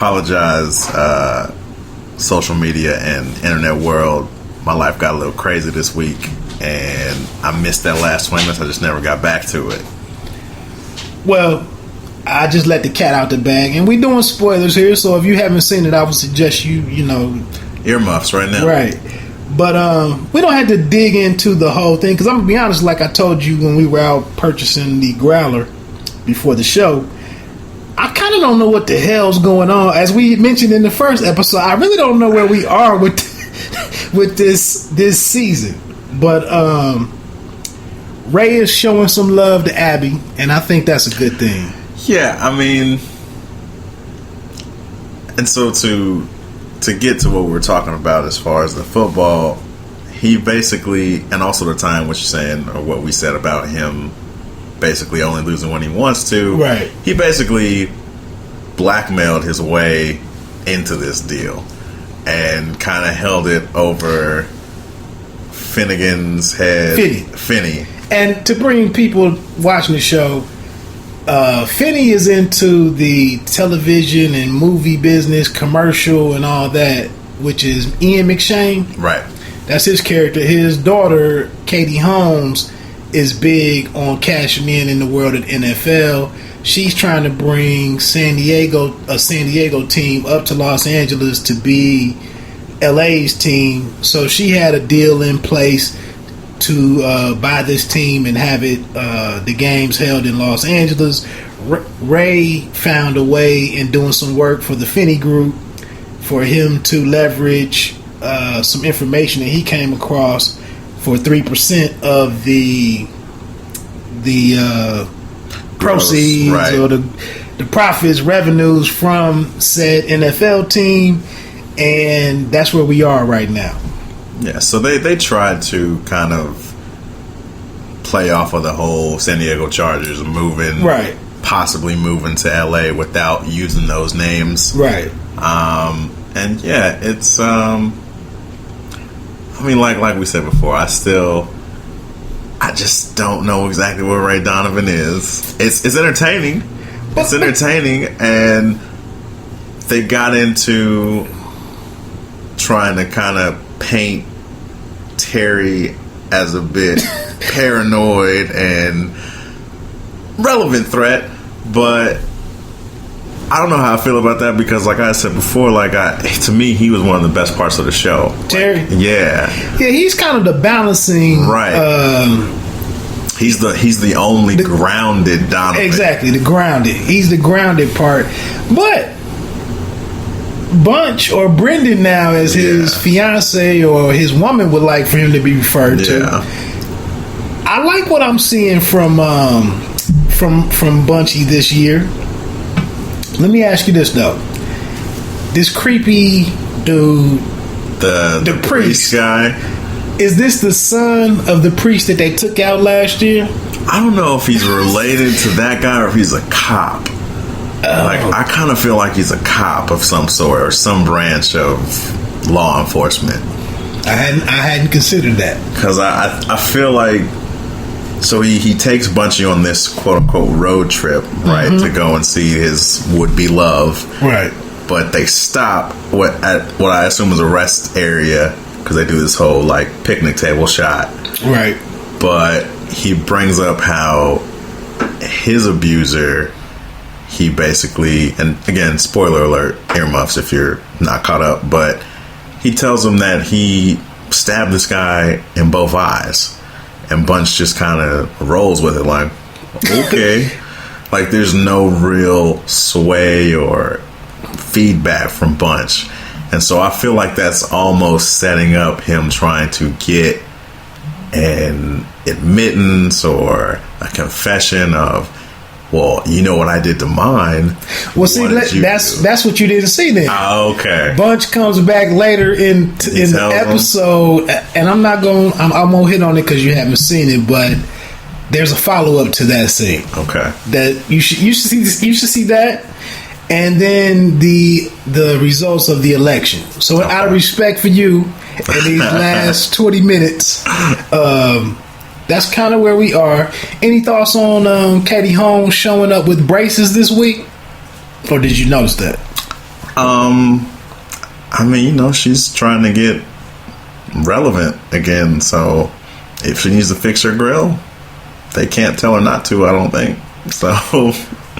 Apologize, social media and internet world. My life got a little crazy this week, and I missed that last 20 minutes. I just never got back to it. Well, I just let the cat out the bag, and we doing spoilers here. So if you haven't seen it, I would suggest you earmuffs right now. Right. But we don't have to dig into the whole thing because I'm gonna be honest. Like I told you when we were out purchasing the growler before the show, I kind of don't know what the hell's going on. As we mentioned in the first episode, I really don't know where we are with this season. But Ray is showing some love to Abby, and I think that's a good thing. Yeah, I mean, and so to get to what we're talking about as far as the football, he basically, and also the time what you're saying or what we said about him basically only losing when he wants to. Right. He basically blackmailed his way into this deal and kind of held it over Finnegan's head. Finney. And to bring people watching the show, Finney is into the television and movie business, commercial and all that, which is Ian McShane. Right. That's his character. His daughter, Katie Holmes, is big on cashing in the world of NFL. She's trying to bring a San Diego team up to Los Angeles to be LA's team. So she had a deal in place to buy this team and have it the games held in Los Angeles. Ray found a way in doing some work for the Finney Group for him to leverage some information that he came across for 3% of the proceeds, right, or the profits, revenues from said NFL team, and that's where we are right now. Yeah, so they tried to kind of play off of the whole San Diego Chargers possibly moving to LA without using those names, right? And yeah, it's I mean, like we said before, I just don't know exactly where Ray Donovan is. It's entertaining. It's entertaining, and they got into trying to kind of paint Terry as a bit paranoid and relevant threat, but I don't know how I feel about that because, like I said before, to me, he was one of the best parts of the show. Terry, yeah, he's kind of the balancing, right? He's the only grounded Donovan. Exactly, the grounded. He's the grounded part, but Bunch or Brendan now, as his fiance or his woman would like for him to be referred to. I like what I'm seeing from Bunchy this year. Let me ask you this though: this creepy dude, the priest guy, is this the son of the priest that they took out last year? I don't know if he's related to that guy or if he's a cop. I kind of feel like he's a cop of some sort or some branch of law enforcement. I hadn't considered that because I feel like he takes Bunchy on this quote unquote road trip, right, to go and see his would be love, right? But they stop at what I assume is a rest area because they do this whole picnic table shot, right? But he brings up how his abuser. He basically, and again, spoiler alert, earmuffs if you're not caught up, but he tells him that he stabbed this guy in both eyes. And Bunch just kind of rolls with it like, okay. There's no real sway or feedback from Bunch. And so I feel like that's almost setting up him trying to get an admittance or a confession of, well, you know what I did to mine. Well, see, that's what you didn't see then. Oh, okay. Bunch comes back later in the episode, and I'm gonna hit on it because you haven't seen it, but there's a follow up to that scene. Okay. That you should see that, and then the results of the election. So out of respect for you, in these last 20 minutes. That's kind of where we are. Any thoughts on Katie Holmes showing up with braces this week? Or did you notice that? I mean, she's trying to get relevant again, so if she needs to fix her grill, they can't tell her not to, I don't think. So,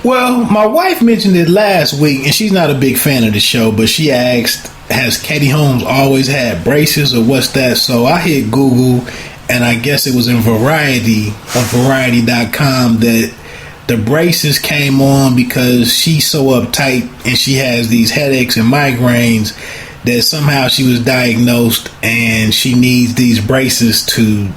well, my wife mentioned it last week, and she's not a big fan of the show, but she asked, has Katie Holmes always had braces, or what's that? So I hit Google, and I guess it was in Variety, on Variety.com, that the braces came on because she's so uptight and she has these headaches and migraines that somehow she was diagnosed and she needs these braces to,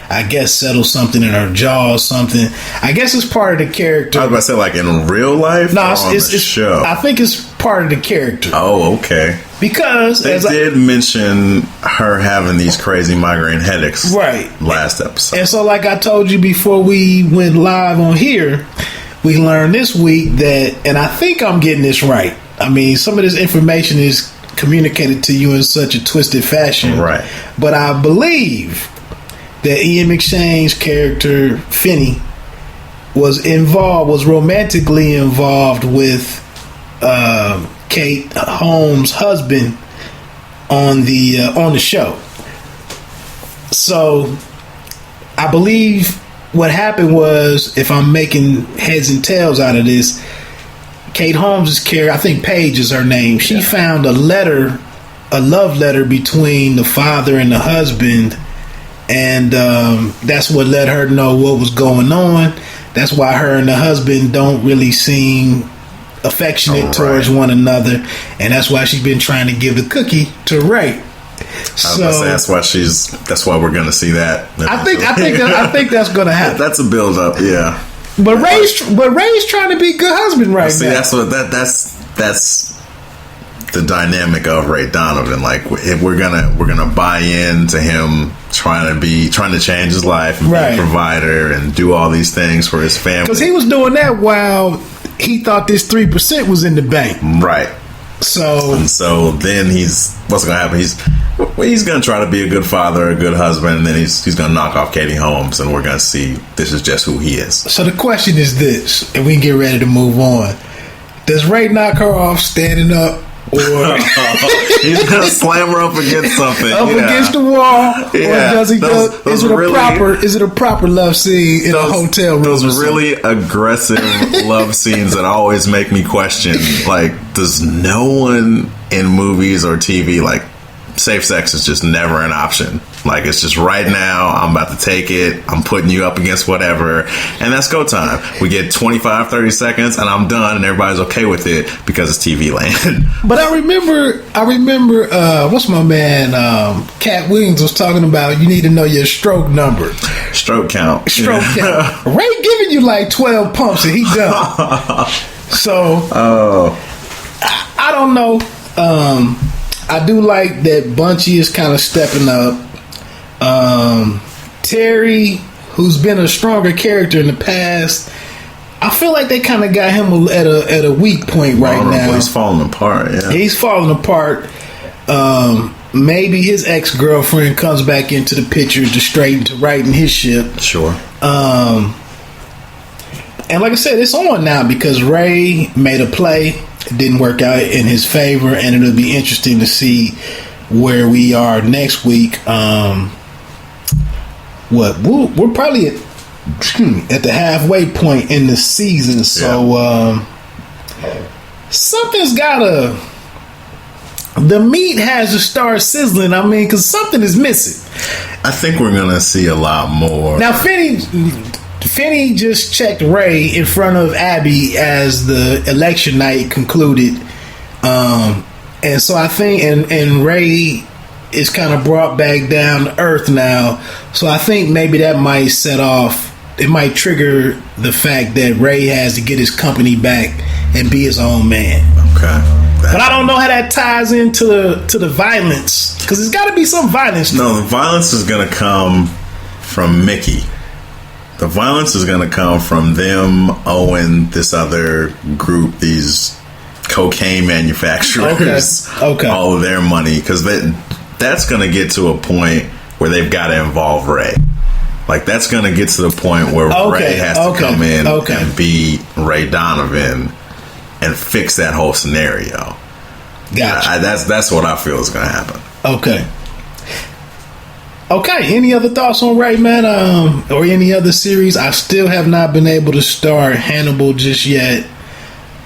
I guess, settle something in her jaw or something. I guess it's part of the character. I was about to say, like, in real life? No, on the show? I think it's part of the character. Oh, okay. Because they did mention her having these crazy migraine headaches, right, last episode. And so, like I told you before we went live on here, we learned this week that, and I think I'm getting this right. I mean, some of this information is communicated to you in such a twisted fashion, right? But I believe that Ian McShane's character Finney was romantically involved with Kate Holmes' husband on the show. So I believe what happened was, if I'm making heads and tails out of this, Kate Holmes' character, I think Paige is her name, she found a love letter between the father and the husband, and that's what let her know what was going on. That's why her and the husband don't really seem affectionate towards one another, and that's why she's been trying to give the cookie to Ray. So that's why we're going to see that. I think that's going to happen. That's a build up, yeah. But Ray's trying to be a good husband right now. That's the dynamic of Ray Donovan. Like, if we're gonna buy into him trying to change his life and be a provider and do all these things for his family, because he was doing that while he thought this 3% was in the bank, right? So then what's gonna happen? He's gonna try to be a good father, a good husband, and then he's gonna knock off Katie Holmes, and we're gonna see this is just who he is. So the question is this, and we can get ready to move on. Does Ray knock her off standing up, or he's gonna slam her up against something, against the wall, or does he? Is it a proper love scene in a hotel room? Those really aggressive love scenes that always make me question. Like, does no one in movies or TV, like, safe sex is just never an option? Like, it's just right now, I'm about to take it, I'm putting you up against whatever, and that's go time. We get 25, 30 seconds, and I'm done, and everybody's okay with it because it's TV land. But I remember, what's my man, Cat Williams was talking about, you need to know your stroke number. Stroke count. Count. Ray giving you like 12 pumps, and he done. So, I don't know. I do like that Bunchy is kind of stepping up. Terry, who's been a stronger character in the past, I feel like they kind of got him at a weak point right now. He's falling apart. Yeah, he's falling apart. Maybe his ex-girlfriend comes back into the picture to righten his ship. Sure. And like I said, it's on now because Ray made a play. It didn't work out in his favor, and it'll be interesting to see where we are next week. We're probably at the halfway point in the season, so something's gotta. The meat has to start sizzling. I mean, because something is missing. I think we're gonna see a lot more. Now, Finney just checked Ray in front of Abby as the election night concluded, and so I think and Ray is kind of brought back down to earth now. So I think maybe that might set off. It might trigger the fact that Ray has to get his company back and be his own man. Okay. But I don't know how that ties into the violence, because there's got to be some violence. No, the violence is going to come from Mickey. The violence is going to come from them owing this other group, these cocaine manufacturers, all of their money, because that's going to get to a point where they've got to involve Ray. Like, that's going to get to the point where Ray has to come in and be Ray Donovan and fix that whole scenario. Gotcha. That's what I feel is going to happen. Okay. Any other thoughts on Rayman, or any other series? I still have not been able to start Hannibal just yet.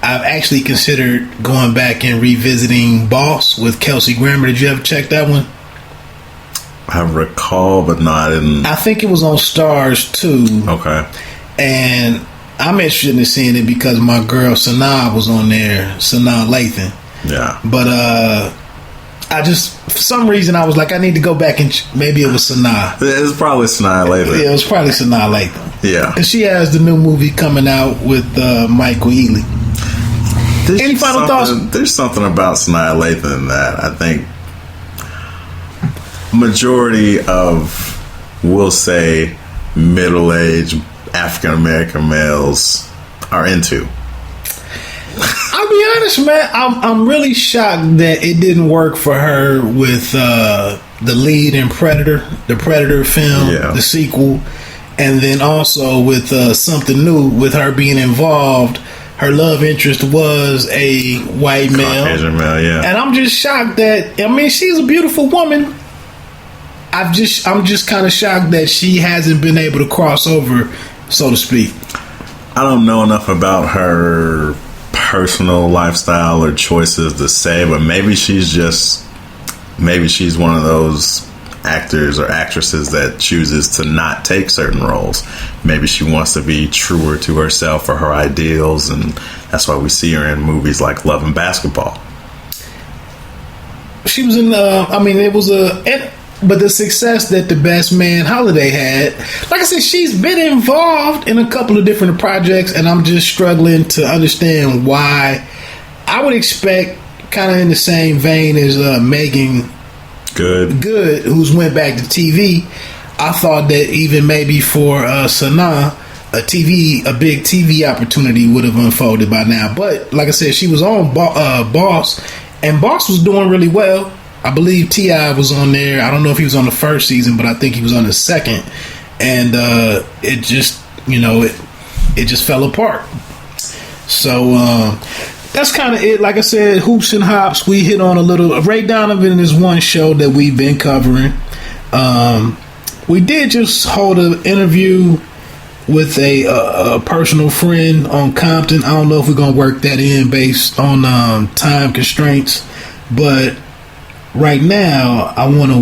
I've actually considered going back and revisiting Boss with Kelsey Grammer. Did you ever check that one? I recall, but no, I didn't. I think it was on Stars too. Okay. And I'm interested in seeing it because my girl Sanaa was on there, Sanaa Lathan. Yeah. But I just, for some reason, I was like, I need to go back and maybe it was Sanaa. It's probably Sanaa Lathan. Yeah, it was probably Sanaa Lathan. Yeah. Because she has the new movie coming out with Michael Ealy. Any final thoughts? There's something about Sanaa Lathan that I think majority of, we'll say, middle-aged African American males are into. I'll be honest, man. I'm really shocked that it didn't work for her with the lead in Predator, the Predator film, the sequel, and then also with Something New, with her being involved. Her love interest was a white male. Caucasian male, yeah. And I'm just shocked that, I mean, she's a beautiful woman. I'm just kind of shocked that she hasn't been able to cross over, so to speak. I don't know enough about her personal lifestyle or choices to say, but maybe she's one of those actors or actresses that chooses to not take certain roles. Maybe she wants to be truer to herself or her ideals, and that's why we see her in movies like Love and Basketball. She was in but the success that The Best Man Holiday had, like I said, she's been involved in a couple of different projects, and I'm just struggling to understand why. I would expect, kind of in the same vein as Megan Good, who's went back to TV. I thought that even maybe for Sanaa, a big TV opportunity would have unfolded by now. But like I said, she was on Boss, and Boss was doing really well. I believe T.I. was on there. I don't know if he was on the first season, but I think he was on the second. And it just, it just fell apart. So that's kind of it. Like I said, Hoops and Hops, we hit on a little. Ray Donovan is one show that we've been covering. We did just hold an interview with a personal friend on Compton. I don't know if we're going to work that in based on time constraints. But right now, I want to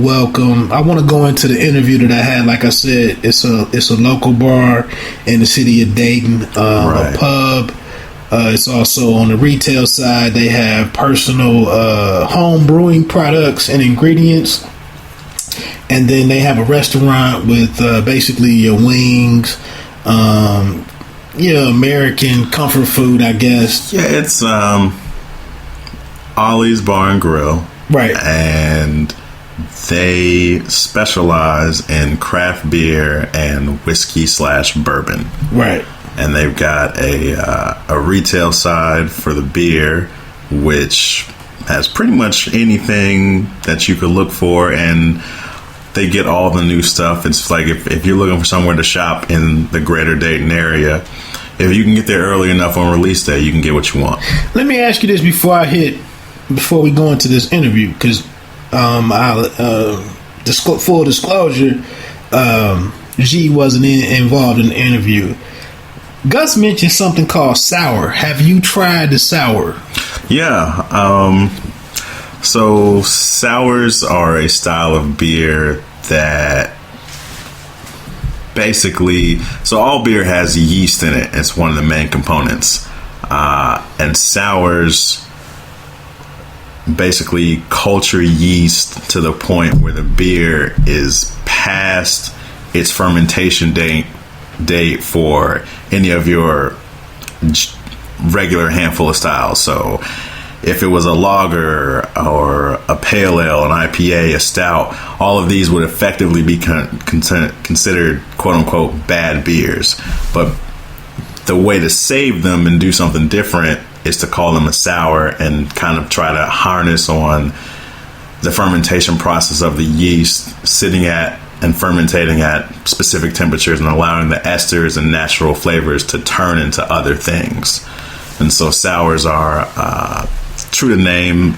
go into the interview that I had. Like I said, it's a local bar in the city of Dayton, a pub. It's also on the retail side. They have personal home brewing products and ingredients. And then they have a restaurant with basically your wings, American comfort food, I guess. Yeah, it's Ollie's Bar and Grill. Right. And they specialize in craft beer and whiskey/bourbon. Right. And they've got a retail side for the beer, which has pretty much anything that you could look for, and they get all the new stuff. It's like if you're looking for somewhere to shop in the greater Dayton area, if you can get there early enough on release day, you can get what you want. Let me ask you this before we go into this interview, because full disclosure, G wasn't involved in the interview. Gus mentioned something called sour. Have you tried the sour? Yeah. So sours are a style of beer that basically, so all beer has yeast in it. It's one of the main components. And sours basically culture yeast to the point where the beer is past its fermentation date for any of your regular handful of styles. So if it was a lager or a pale ale, an IPA, a stout, all of these would effectively be considered quote unquote bad beers. But the way to save them and do something different is to call them a sour and kind of try to harness on the fermentation process of the yeast sitting at and fermentating at specific temperatures and allowing the esters and natural flavors to turn into other things. And so sours are, true to name,